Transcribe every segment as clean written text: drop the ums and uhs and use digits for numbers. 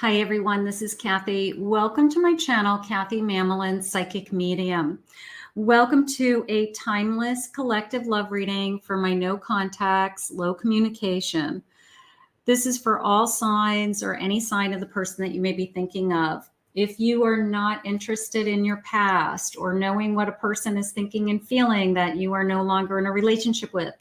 Hi everyone, this is Kathy. Welcome to my channel, Kathy Mamelin, Psychic Medium. Welcome to a timeless collective love reading for my no contacts, low communication. This is for all signs or any sign of the person that you may be thinking of. If you are not interested in your past or knowing what a person is thinking and feeling that you are no longer in a relationship with,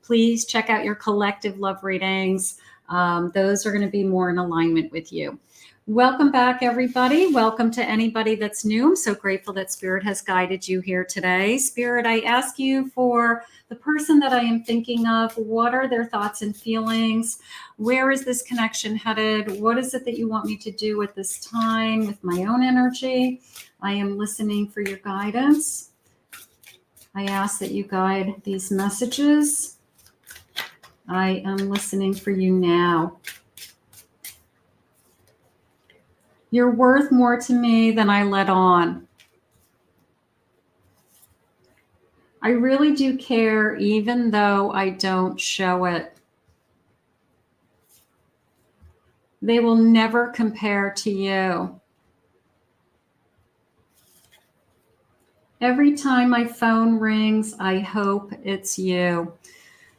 please check out your collective love readings. Those are going to be more in alignment with you. Welcome back, everybody. Welcome to anybody that's new. I'm so grateful that Spirit has guided you here today. Spirit, I ask you for the person that I am thinking of. What are their thoughts and feelings? Where is this connection headed? What is it that you want me to do at this time with my own energy? I am listening for your guidance. I ask that you guide these messages. I am listening for you now. You're worth more to me than I let on. I really do care, even though I don't show it. They will never compare to you. Every time my phone rings, I hope it's you.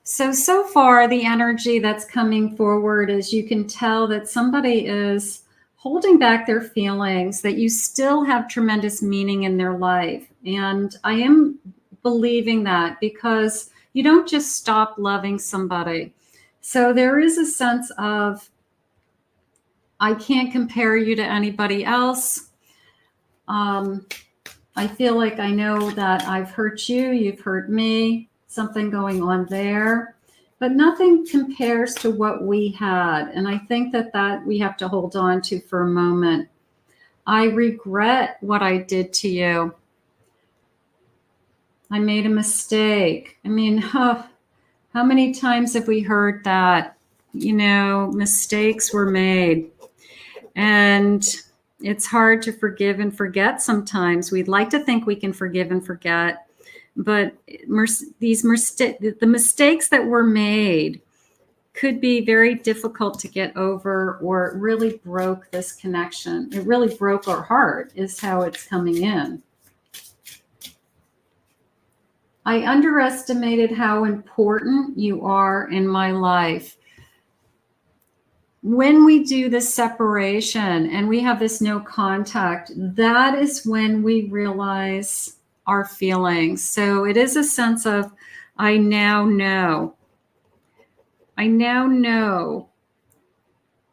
So far, the energy that's coming forward is you can tell that somebody is holding back their feelings, that you still have tremendous meaning in their life. And I am believing that because you don't just stop loving somebody. So there is a sense of, I can't compare you to anybody else. I feel like I know that I've hurt you, you've hurt me, something going on there. But nothing compares to what we had. And I think that we have to hold on to for a moment. I regret what I did to you. I made a mistake. I mean, how many times have we heard that? You know, mistakes were made. And it's hard to forgive and forget sometimes. We'd like to think we can forgive and forget. But the mistakes that were made could be very difficult to get over, or it really broke this connection. It really broke our heart, is how it's coming in. I underestimated how important you are in my life. When we do this separation and we have this no contact, that is when we realize our feelings. So it is a sense of, I now know. I now know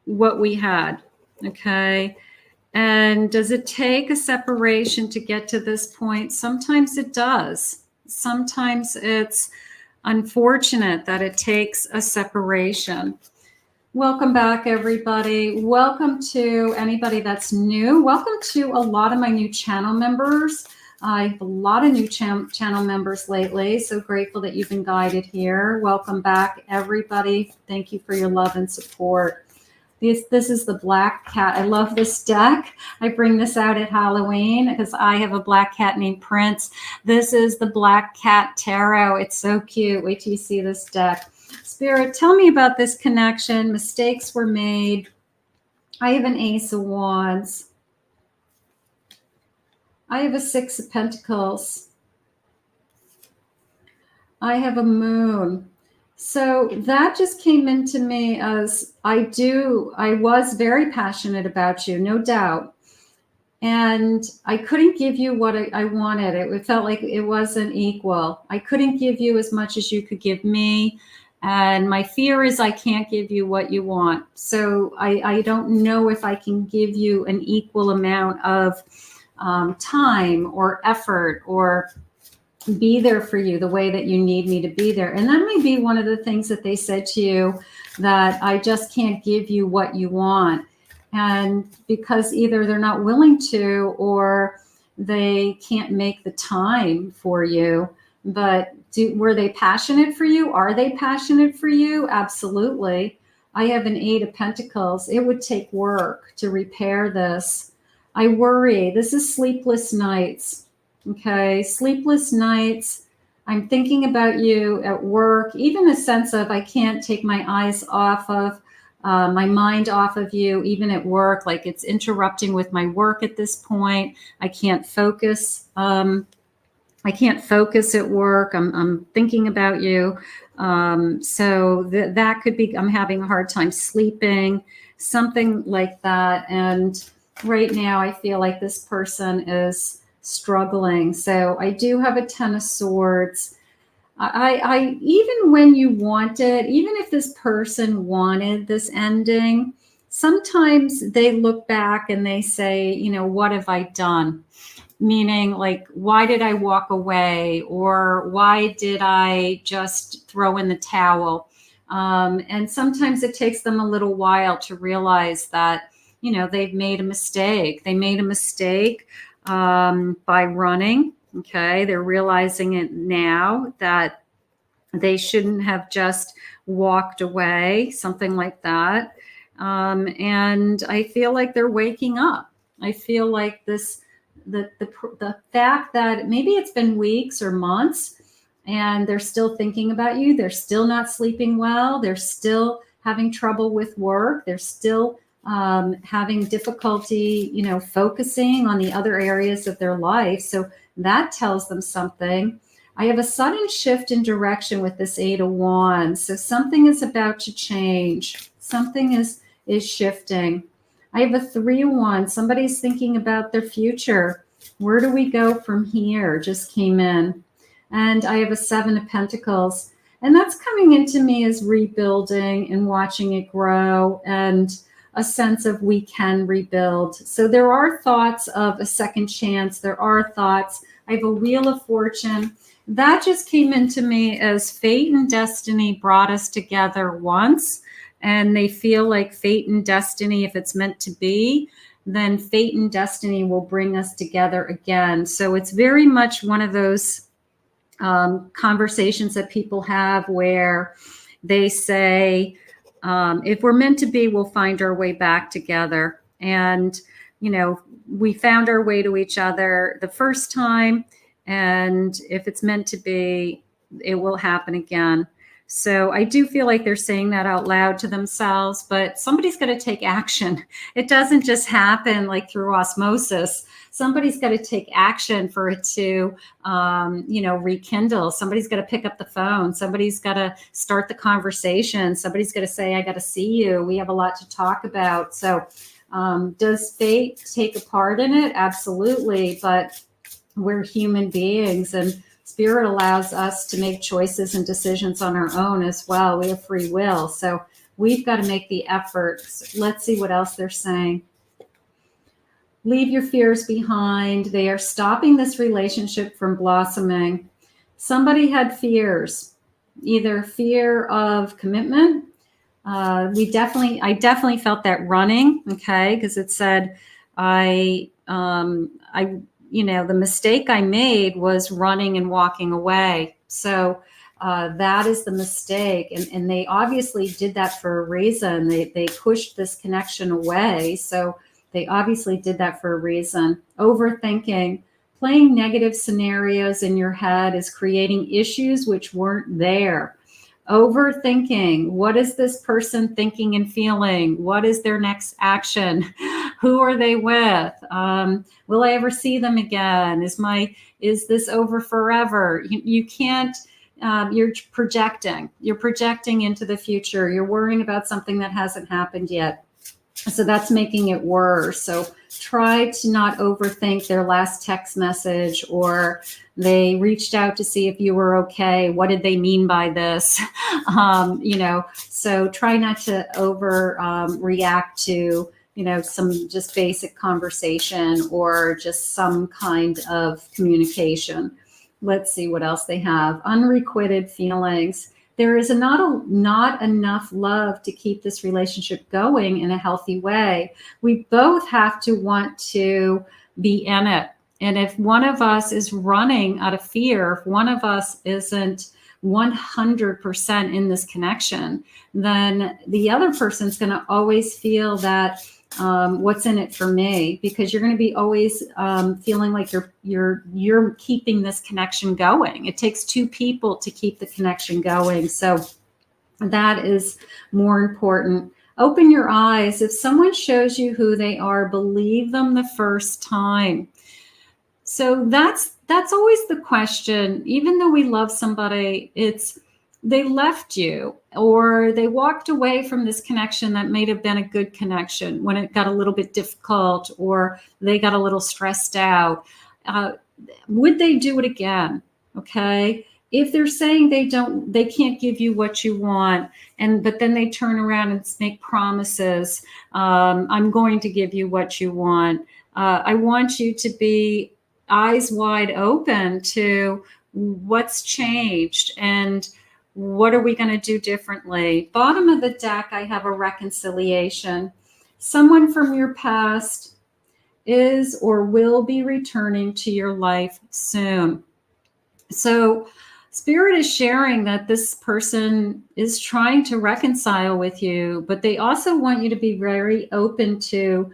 what we had, okay? And does it take a separation to get to this point? Sometimes it does. Sometimes it's unfortunate that it takes a separation. Welcome back, everybody. Welcome to anybody that's new. Welcome to a lot of my new channel members. I have a lot of new channel members lately. So grateful that you've been guided here. Welcome back, everybody. Thank you for your love and support. This is the Black Cat. I love this deck. I bring this out at Halloween because I have a black cat named Prince. This is the Black Cat Tarot. It's so cute. Wait till you see this deck. Spirit, tell me about this connection. Mistakes were made. I have an Ace of Wands. I have a Six of Pentacles. I have a Moon. So that just came into me as I was very passionate about you, no doubt. And I couldn't give you what I wanted. It felt like it wasn't equal. I couldn't give you as much as you could give me. And my fear is I can't give you what you want. So I don't know if I can give you an equal amount of time or effort or be there for you the way that you need me to be there. And that may be one of the things that they said to you, that I just can't give you what you want. And because either they're not willing to, or they can't make the time for you. But were they passionate for you? Are they passionate for you? Absolutely. I have an Eight of Pentacles. It would take work to repair this. I worry. This is sleepless nights. Okay. Sleepless nights. I'm thinking about you at work, even a sense of I can't take my eyes off of my mind off of you, even at work, like it's interrupting with my work at this point. I can't focus. I can't focus at work. I'm thinking about you. So that could be, I'm having a hard time sleeping, something like that. And right now I feel like this person is struggling. So I do have a Ten of Swords. I even when you want it, even if this person wanted this ending, sometimes they look back and they say, you know, what have I done? Meaning like, why did I walk away? Or why did I just throw in the towel? And sometimes it takes them a little while to realize that, you know, they've made a mistake. They made a mistake by running. Okay. They're realizing it now that they shouldn't have just walked away, something like that. And I feel like they're waking up. I feel like this, the fact that maybe it's been weeks or months and they're still thinking about you. They're still not sleeping well. They're still having trouble with work. They're still having difficulty, you know, focusing on the other areas of their life. So that tells them something. I have a sudden shift in direction with this Eight of Wands. So something is about to change. Something is shifting. I have a Three of Wands. Somebody's thinking about their future. Where do we go from here? Just came in. And I have a Seven of Pentacles. And that's coming into me as rebuilding and watching it grow and a sense of we can rebuild. So there are thoughts of a second chance. There are thoughts. I have a Wheel of Fortune. That just came into me as fate and destiny brought us together once. And they feel like fate and destiny, if it's meant to be, then fate and destiny will bring us together again. So it's very much one of those conversations that people have where they say, if we're meant to be, we'll find our way back together. And, you know, we found our way to each other the first time. And if it's meant to be, it will happen again. So I do feel like they're saying that out loud to themselves, but somebody's got to take action. It doesn't just happen like through osmosis. Somebody's got to take action for it to, you know, rekindle. Somebody's got to pick up the phone. Somebody's got to start the conversation. Somebody's got to say, I got to see you. We have a lot to talk about. So does fate take a part in it? Absolutely. But we're human beings, and Spirit allows us to make choices and decisions on our own as well. We have free will. So we've got to make the effort. So let's see what else they're saying. Leave your fears behind. They are stopping this relationship from blossoming. Somebody had fears, either fear of commitment. I definitely felt that running. Okay. Because it said, you know, the mistake I made was running and walking away. So that is the mistake. And they obviously did that for a reason. They pushed this connection away. So they obviously did that for a reason. Overthinking, playing negative scenarios in your head is creating issues which weren't there. Overthinking, what is this person thinking and feeling? What is their next action? Who are they with? Will I ever see them again? Is this over forever? You can't, you're projecting into the future. You're worrying about something that hasn't happened yet. So that's making it worse. So try to not overthink their last text message, or they reached out to see if you were okay. What did they mean by this? You know, so try not to react to, you know, some just basic conversation or just some kind of communication. Let's see what else they have. Unrequited feelings. There is not enough love to keep this relationship going in a healthy way. We both have to want to be in it. And if one of us is running out of fear, if one of us isn't 100% in this connection, then the other person's going to always feel that what's in it for me, because you're going to be always feeling like you're keeping this connection going. It takes two people to keep the connection going. So that is more important. Open your eyes. If someone shows you who they are, believe them the first time. So that's always the question. Even though we love somebody, it's they left you or they walked away from this connection that may have been a good connection when it got a little bit difficult or they got a little stressed out. Would they do it again? Okay. If they're saying they can't give you what you want, but then they turn around and make promises, I'm going to give you what you want. I want you to be eyes wide open to what's changed and what are we going to do differently. Bottom of the deck, I have a reconciliation. Someone from your past is or will be returning to your life soon. So Spirit is sharing that this person is trying to reconcile with you, but they also want you to be very open to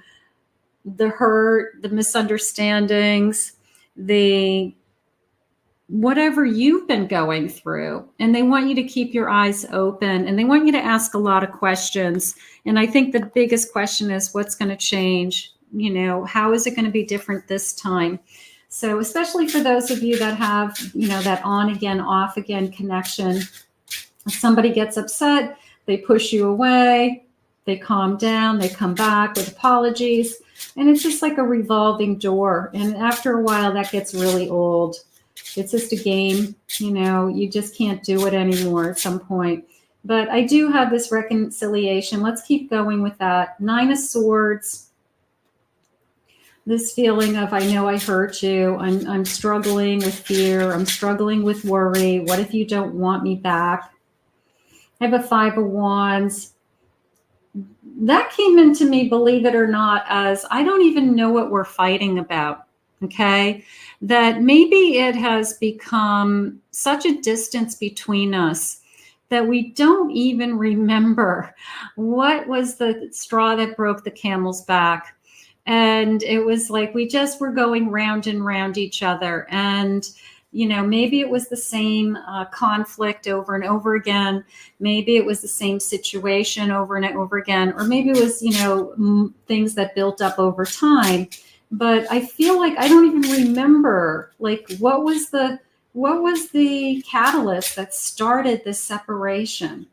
the hurt, the misunderstandings, the whatever you've been going through. And they want you to keep your eyes open and they want you to ask a lot of questions. And I think the biggest question is what's going to change? You know, how is it going to be different this time? So especially for those of you that have, you know, that on again, off again connection, if somebody gets upset, they push you away, they calm down, they come back with apologies. And it's just like a revolving door. And after a while, that gets really old. It's just a game, you know, you just can't do it anymore at some point. But I do have this reconciliation. Let's keep going with that. 9 of Swords. This feeling of, I know I hurt you. I'm struggling with fear. I'm struggling with worry. What if you don't want me back? I have a 5 of Wands. That came into me, believe it or not, as I don't even know what we're fighting about. Okay, that maybe it has become such a distance between us that we don't even remember what was the straw that broke the camel's back. And it was like we just were going round and round each other. And, you know, maybe it was the same conflict over and over again. Maybe it was the same situation over and over again. Or maybe it was, you know, things that built up over time. But I feel like I don't even remember, like, what was the catalyst that started this separation?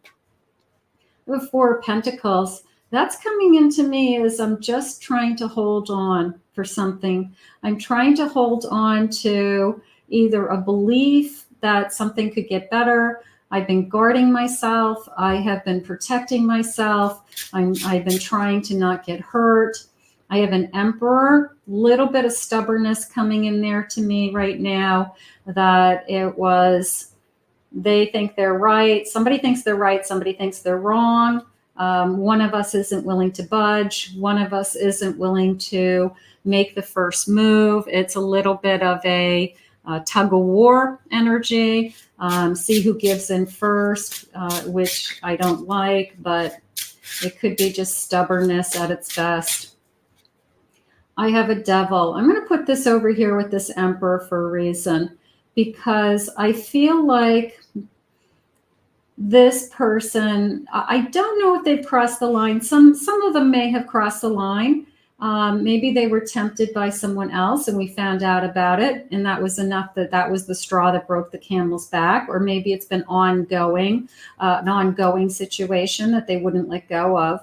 The 4 of Pentacles, that's coming into me as I'm just trying to hold on for something. I'm trying to hold on to either a belief that something could get better. I've been guarding myself. I have been protecting myself. I've been trying to not get hurt. I have an Emperor, little bit of stubbornness coming in there to me right now, that it was, they think they're right. Somebody thinks they're right. Somebody thinks they're wrong. One of us isn't willing to budge. One of us isn't willing to make the first move. It's a little bit of a tug of war energy. See who gives in first, which I don't like, but it could be just stubbornness at its best. I have a Devil. I'm going to put this over here with this Emperor for a reason, because I feel like this person, I don't know if they've crossed the line. Some of them may have crossed the line. Maybe they were tempted by someone else and we found out about it, and that was enough, that was the straw that broke the camel's back. Or maybe it's been ongoing, an ongoing situation that they wouldn't let go of.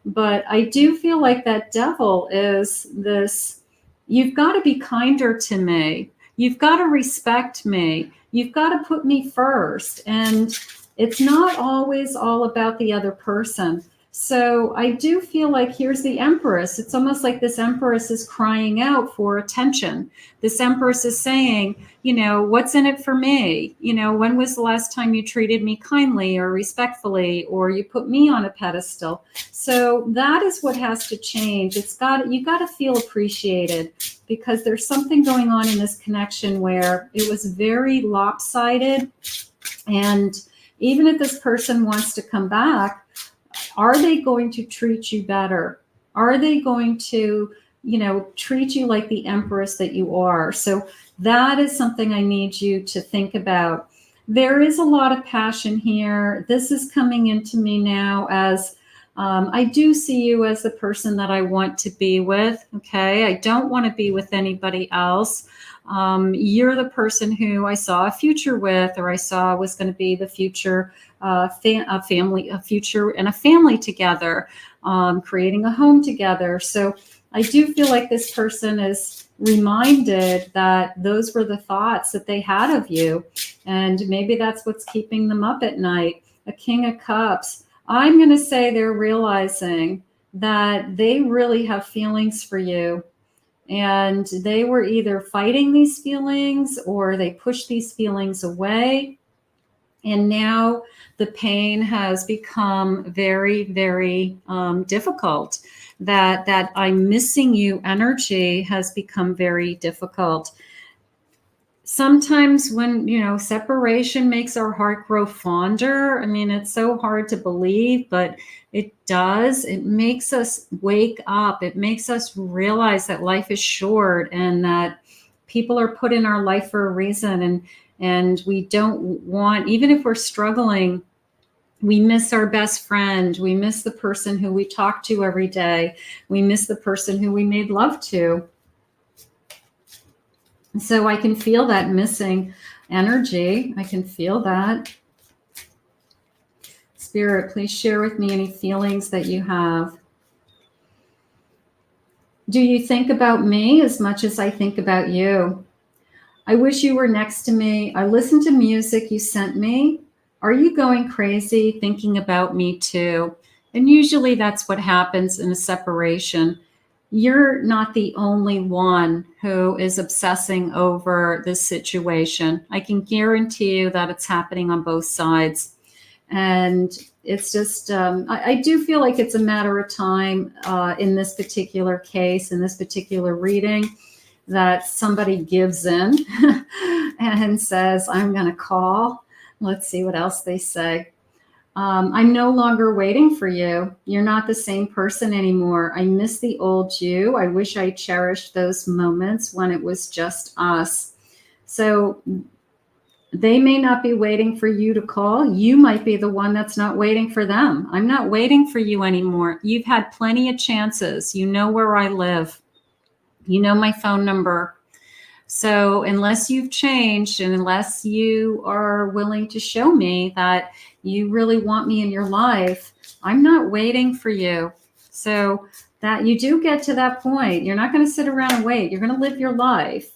But I do feel like that Devil is this, you've got to be kinder to me. You've got to respect me. You've got to put me first. And it's not always all about the other person. So I do feel like here's the Empress. It's almost like this Empress is crying out for attention. This Empress is saying, you know, what's in it for me? You know, when was the last time you treated me kindly or respectfully, or you put me on a pedestal? So that is what has to change. You got to feel appreciated, because there's something going on in this connection where it was very lopsided. And even if this person wants to come back, are they going to treat you better? Are they going to, you know, treat you like the Empress that you are? So that is something I need you to think about. There is a lot of passion here. This is coming into me now as I do see you as the person that I want to be with. Okay. I don't want to be with anybody else. You're the person who I saw a future with, or I saw was going to be the future future and a family together, creating a home together. So I do feel like this person is reminded that those were the thoughts that they had of you. And maybe that's what's keeping them up at night. A King of Cups. I'm going to say they're realizing that they really have feelings for you. And they were either fighting these feelings or they pushed these feelings away. And now the pain has become very, very difficult. That I'm missing you energy has become very difficult. Sometimes when, separation makes our heart grow fonder. I mean, it's so hard to believe, but it does. It makes us wake up. It makes us realize that life is short and that people are put in our life for a reason. And we don't want, even if we're struggling, we miss our best friend. We miss the person who we talk to every day. We miss the person who we made love to. So I can feel that missing energy. I can feel that. Spirit, please share with me any feelings that you have. Do you think about me as much as I think about you? I wish you were next to me. I listen to music you sent me. Are you going crazy thinking about me too? And usually that's what happens in a separation. You're not the only one who is obsessing over this situation. I can guarantee you that it's happening on both sides. And it's just, I do feel like it's a matter of time in this particular case, in this particular reading, that somebody gives in and says, I'm going to call. Let's see what else they say. I'm no longer waiting for you. You're not the same person anymore. I miss the old you. I wish I cherished those moments when it was just us. So they may not be waiting for you to call. You might be the one that's not waiting for them. I'm not waiting for you anymore. You've had plenty of chances. You know where I live. You know my phone number. So unless you've changed and unless you are willing to show me that you really want me in your life, I'm not waiting for you. So that you do get to that point. You're not going to sit around and wait. You're going to live your life.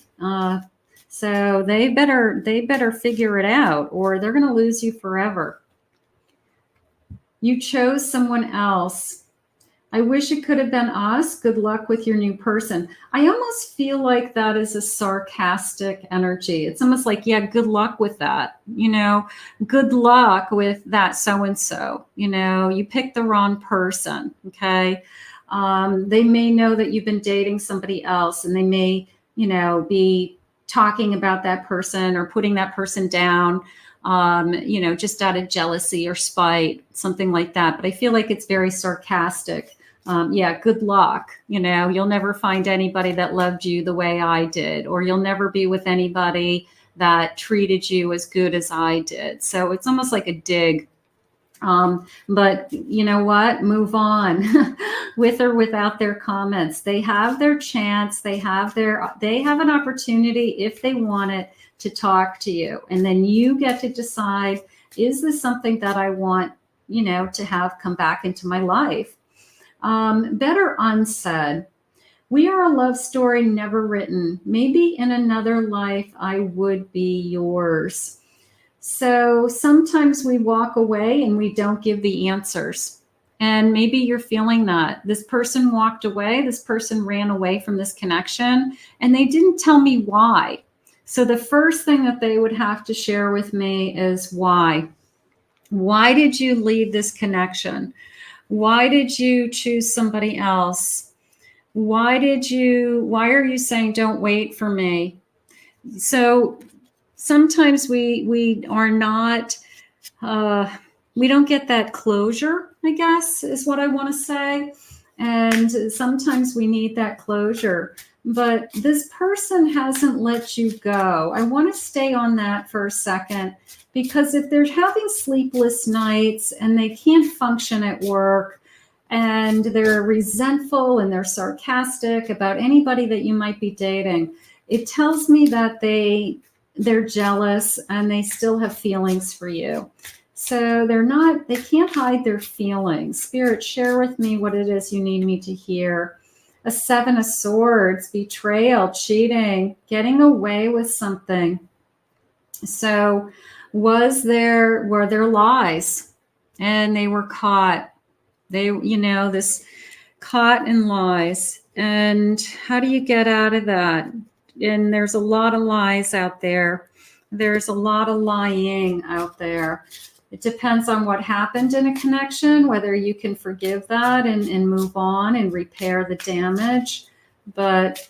So they better figure it out, or they're going to lose you forever. You chose someone else. I wish it could have been us. Good luck with your new person. I almost feel like that is a sarcastic energy. It's almost like, yeah, good luck with that. Good luck with that so-and-so. You picked the wrong person. Okay. They may know that you've been dating somebody else, and they may, be talking about that person or putting that person down, just out of jealousy or spite, something like that. But I feel like it's very sarcastic. Yeah, good luck. You'll never find anybody that loved you the way I did, or you'll never be with anybody that treated you as good as I did. So it's almost like a dig. But you know what? Move on with or without their comments. They have their chance. They have an opportunity, if they want it, to talk to you. And then you get to decide, is this something that I want, to have come back into my life? Better unsaid. We are a love story never written. Maybe in another life, I would be yours. So sometimes we walk away and we don't give the answers. And maybe you're feeling that. This person walked away. This person ran away from this connection, and they didn't tell me why. So the first thing that they would have to share with me is why. Why did you leave this connection? Why did you choose somebody else? Why are you saying don't wait for me? So sometimes we are not, we don't get that closure, I guess, is what I want to say. And sometimes we need that closure. But this person hasn't let you go. I want to stay on that for a second, because if they're having sleepless nights and they can't function at work, and they're resentful and they're sarcastic about anybody that you might be dating. It tells me that they're jealous and they still have feelings for you. So they can't hide their feelings. Spirit, share with me what it is you need me to hear. A 7 of Swords, betrayal, cheating, getting away with something. So were there lies and they were caught? This caught in lies. And how do you get out of that? And there's a lot of lies out there. There's a lot of lying out there. It depends on what happened in a connection, whether you can forgive that and move on and repair the damage. But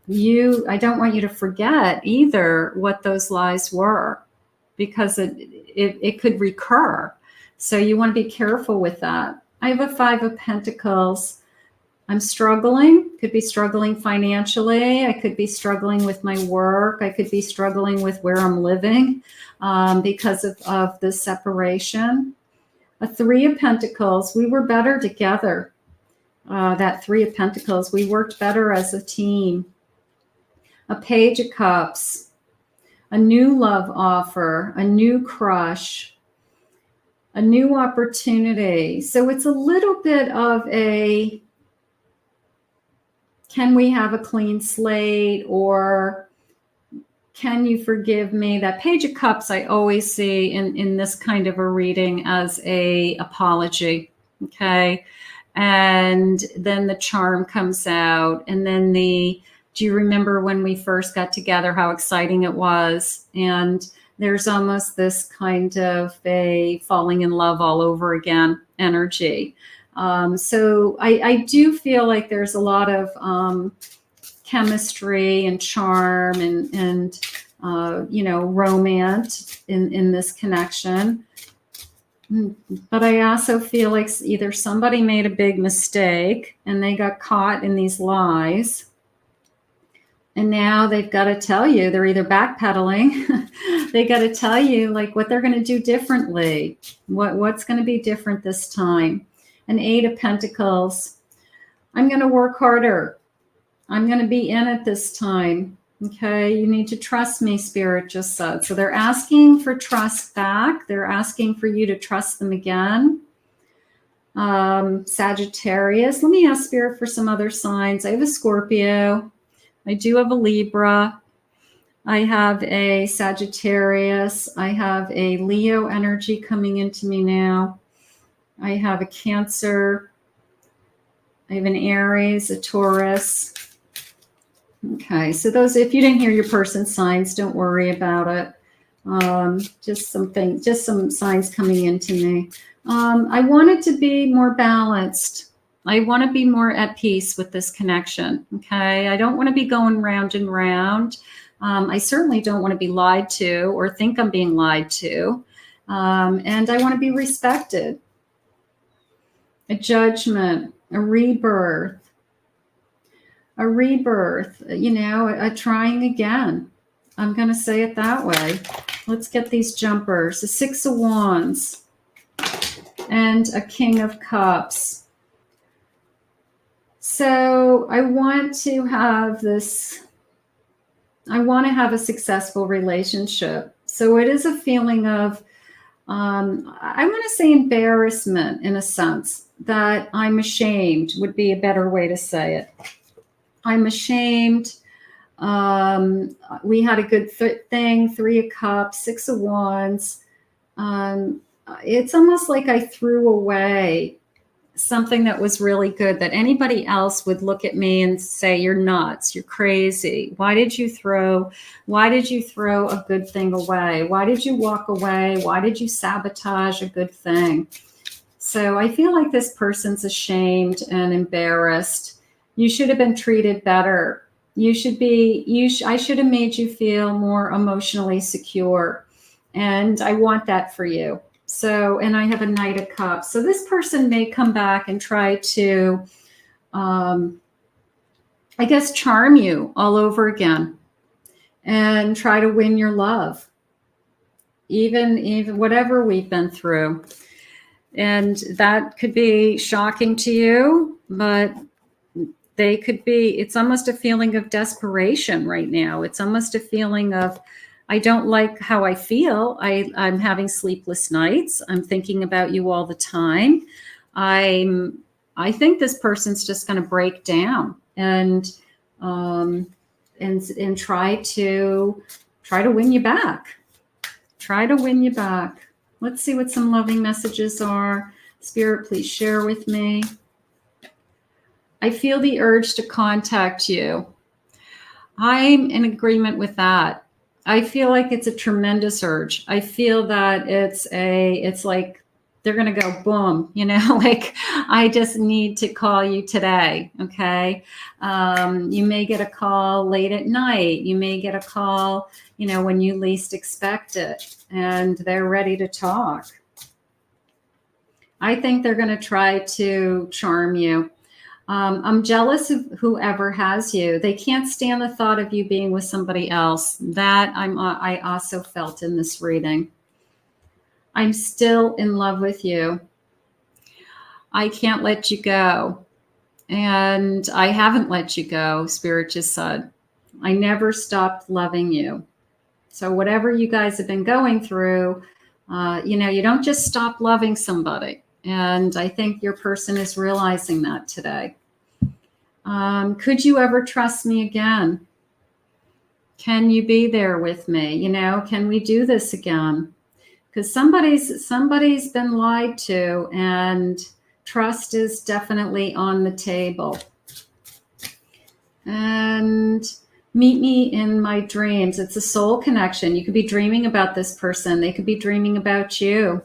I don't want you to forget either what those lies were, because it could recur. So you want to be careful with that. I have a 5 of Pentacles. I'm struggling, could be struggling financially. I could be struggling with my work. I could be struggling with where I'm living because of the separation. A 3 of Pentacles, we were better together. That 3 of Pentacles, we worked better as a team. A Page of Cups, a new love offer, a new crush, a new opportunity. So it's a little bit of a, can we have a clean slate, or can you forgive me? That Page of Cups I always see in this kind of a reading as a apology, okay? And then the Charm comes out, and then do you remember when we first got together, how exciting it was? And there's almost this kind of a falling in love all over again energy. So I do feel like there's a lot of chemistry and charm and romance in this connection. But I also feel like either somebody made a big mistake and they got caught in these lies, and now they've got to tell you, they're either backpedaling, they got to tell you like what they're going to do differently, what's going to be different this time. An 8 of Pentacles, I'm going to work harder. I'm going to be in it this time. Okay, you need to trust me, Spirit just said. So they're asking for trust back. They're asking for you to trust them again. Sagittarius, let me ask Spirit for some other signs. I have a Scorpio. I do have a Libra. I have a Sagittarius. I have a Leo energy coming into me now. I have a Cancer. I have an Aries, a Taurus. Okay, so those, if you didn't hear your person's signs, don't worry about it. Just some signs coming into me. I want it to be more balanced. I want to be more at peace with this connection. Okay, I don't want to be going round and round. I certainly don't want to be lied to or think I'm being lied to. And I want to be respected. A Judgment, a rebirth, a trying again. I'm going to say it that way. Let's get these jumpers. A 6 of Wands and a King of Cups. So I want to have a successful relationship. So it is a feeling of, I want to say embarrassment in a sense, that I'm ashamed would be a better way to say it. I'm ashamed. We had a good thing, 3 of Cups, 6 of Wands. It's almost like I threw away something that was really good, that anybody else would look at me and say, you're nuts, you're crazy. Why did you throw a good thing away? Why did you walk away? Why did you sabotage a good thing? So I feel like this person's ashamed and embarrassed. You should have been treated better. I should have made you feel more emotionally secure. And I want that for you. So, and I have a Knight of Cups. So this person may come back and try to, charm you all over again and try to win your love, even whatever we've been through. And that could be shocking to you, but they could be, it's almost a feeling of desperation right now. It's almost a feeling of, I don't like how I feel. I'm having sleepless nights. I'm thinking about you all the time. I think this person's just going to break down and try to win you back. Try to win you back. Let's see what some loving messages are. Spirit, please share with me. I feel the urge to contact you. I'm in agreement with that. I feel like it's a tremendous urge. I feel that it's like they're going to go boom, you know, like I just need to call you today. Okay. You may get a call late at night. You may get a call, you know, when you least expect it, and they're ready to talk. I think they're going to try to charm you. I'm jealous of whoever has you. They can't stand the thought of you being with somebody else. That I also felt in this reading. I'm still in love with you. I can't let you go. And I haven't let you go, Spirit just said. I never stopped loving you. So whatever you guys have been going through, you know, you don't just stop loving somebody. And I think your person is realizing that today. Could you ever trust me again? Can you be there with me? You know, can we do this again? Because somebody's been lied to, and trust is definitely on the table. And meet me in my dreams. It's a soul connection. You could be dreaming about this person. They could be dreaming about you.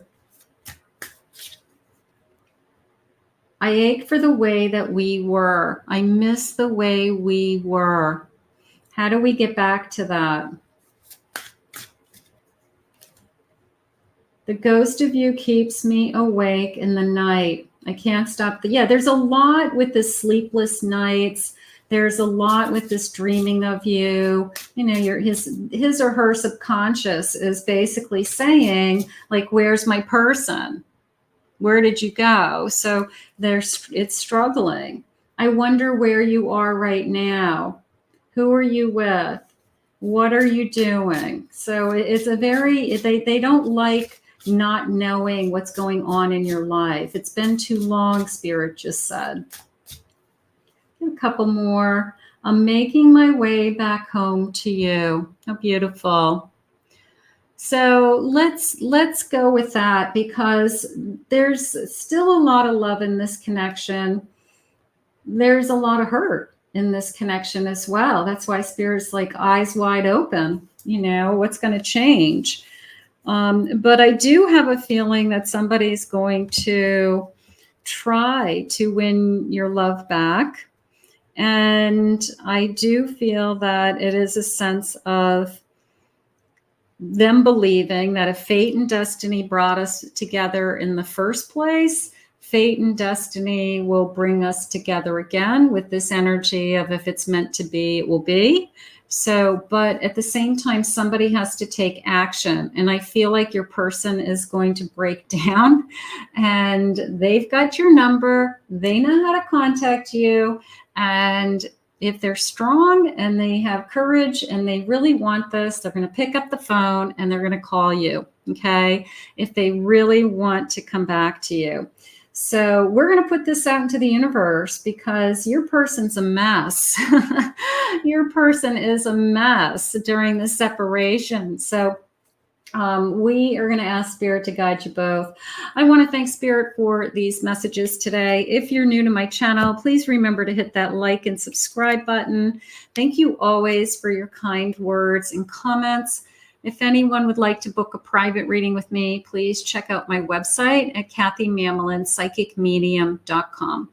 I ache for the way that we were. I miss the way we were. How do we get back to that? The ghost of you keeps me awake in the night. I can't stop yeah, there's a lot with the sleepless nights. There's a lot with this dreaming of you. You know, his or her subconscious is basically saying, like, where's my person? Where did you go? So it's struggling. I wonder where you are right now. Who are you with? What are you doing? So it's a very, they don't like not knowing what's going on in your life. It's been too long, Spirit just said. A couple more. I'm making my way back home to you. How beautiful. So let's go with that, because there's still a lot of love in this connection. There's a lot of hurt in this connection as well. That's why Spirit's like eyes wide open. You know, what's going to change? But I do have a feeling that somebody's going to try to win your love back. And I do feel that it is a sense of them believing that if fate and destiny brought us together in the first place, fate and destiny will bring us together again with this energy of if it's meant to be, it will be. So, but at the same time, somebody has to take action. And I feel like your person is going to break down, and they've got your number. They know how to contact you. And if they're strong and they have courage and they really want this, they're going to pick up the phone and they're going to call you. Okay. If they really want to come back to you. So we're going to put this out into the universe, because your person's a mess. Your person is a mess during the separation. So we are going to ask Spirit to guide you both. I want to thank Spirit for these messages today. If you're new to my channel, please remember to hit that like and subscribe button. Thank you always for your kind words and comments. If anyone would like to book a private reading with me, please check out my website at KathyMamolinsPsychicMedium.com.